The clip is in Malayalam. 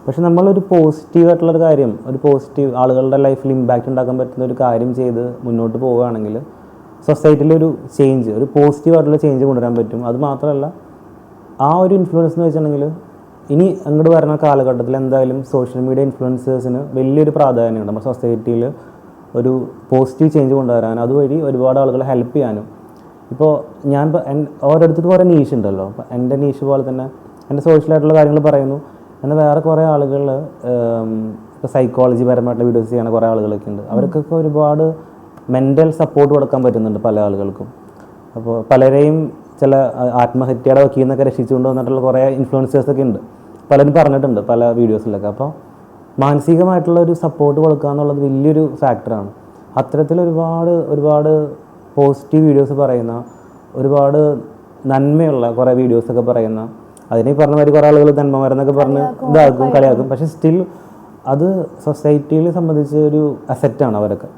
പക്ഷെ നമ്മളൊരു പോസിറ്റീവായിട്ടുള്ളൊരു കാര്യം, ഒരു പോസിറ്റീവ് ആളുകളുടെ ലൈഫിൽ ഇമ്പാക്റ്റ് ഉണ്ടാക്കാൻ പറ്റുന്ന ഒരു കാര്യം ചെയ്ത് മുന്നോട്ട് പോവുകയാണെങ്കിൽ സൊസൈറ്റിയിലൊരു ചേഞ്ച്, ഒരു പോസിറ്റീവായിട്ടുള്ള ചേഞ്ച് കൊണ്ടുവരാൻ പറ്റും. അത് മാത്രമല്ല ആ ഒരു ഇൻഫ്ലുവൻസ് എന്ന് വെച്ചിട്ടുണ്ടെങ്കിൽ ഇനി അങ്ങോട്ട് വരുന്ന കാലഘട്ടത്തിൽ എന്തായാലും സോഷ്യൽ മീഡിയ ഇൻഫ്ലുവൻസേഴ്സിന് വലിയൊരു പ്രാധാന്യമുണ്ട് നമ്മുടെ സൊസൈറ്റിയിൽ. ഒരു പോസിറ്റീവ് ചേഞ്ച് കൊണ്ടുവരാൻ, അതുവഴി ഒരുപാട് ആളുകളെ ഹെൽപ്പ് ചെയ്യാനും. ഇപ്പോൾ ഞാൻ ഓരോരുത്തർക്ക് കുറേ നീഷ് ഉണ്ടല്ലോ. അപ്പോൾ എൻ്റെ നീഷ് പോലെ തന്നെ എൻ്റെ സോഷ്യലായിട്ടുള്ള കാര്യങ്ങൾ പറയുന്നു, എന്നാൽ വേറെ കുറേ ആളുകൾ ഇപ്പോൾ സൈക്കോളജി പരമായിട്ടുള്ള വീഡിയോസ് ചെയ്യുന്ന കുറേ ആളുകളൊക്കെ ഉണ്ട്. അവർക്കൊക്കെ ഒരുപാട് മെൻ്റൽ സപ്പോർട്ട് കൊടുക്കാൻ പറ്റുന്നുണ്ട് പല ആളുകൾക്കും. അപ്പോൾ പലരെയും ചില ആത്മഹത്യയുടെ വക്കീൽ നിന്നൊക്കെ രക്ഷിച്ചുകൊണ്ട് വന്നിട്ടുള്ള കുറേ ഇൻഫ്ലുവൻസേഴ്സൊക്കെ ഉണ്ട്, പലരും പറഞ്ഞിട്ടുണ്ട് പല വീഡിയോസിലൊക്കെ. അപ്പോൾ മാനസികമായിട്ടുള്ള ഒരു സപ്പോർട്ട് കൊടുക്കുക എന്നുള്ളത് വലിയൊരു ഫാക്ടറാണ്. അത്തരത്തിൽ ഒരുപാട് പോസിറ്റീവ് വീഡിയോസ് പറയുന്ന, ഒരുപാട് നന്മയുള്ള കുറേ വീഡിയോസൊക്കെ പറയുന്ന, അതിനെ പറഞ്ഞ മാതിരി കുറേ ആളുകൾ നന്മമാരെന്നൊക്കെ പറഞ്ഞ് ഇതാക്കും, കളിയാക്കും. പക്ഷേ സ്റ്റിൽ അത് സൊസൈറ്റിയെ സംബന്ധിച്ച് ഒരു അസറ്റാണ് അവരൊക്കെ.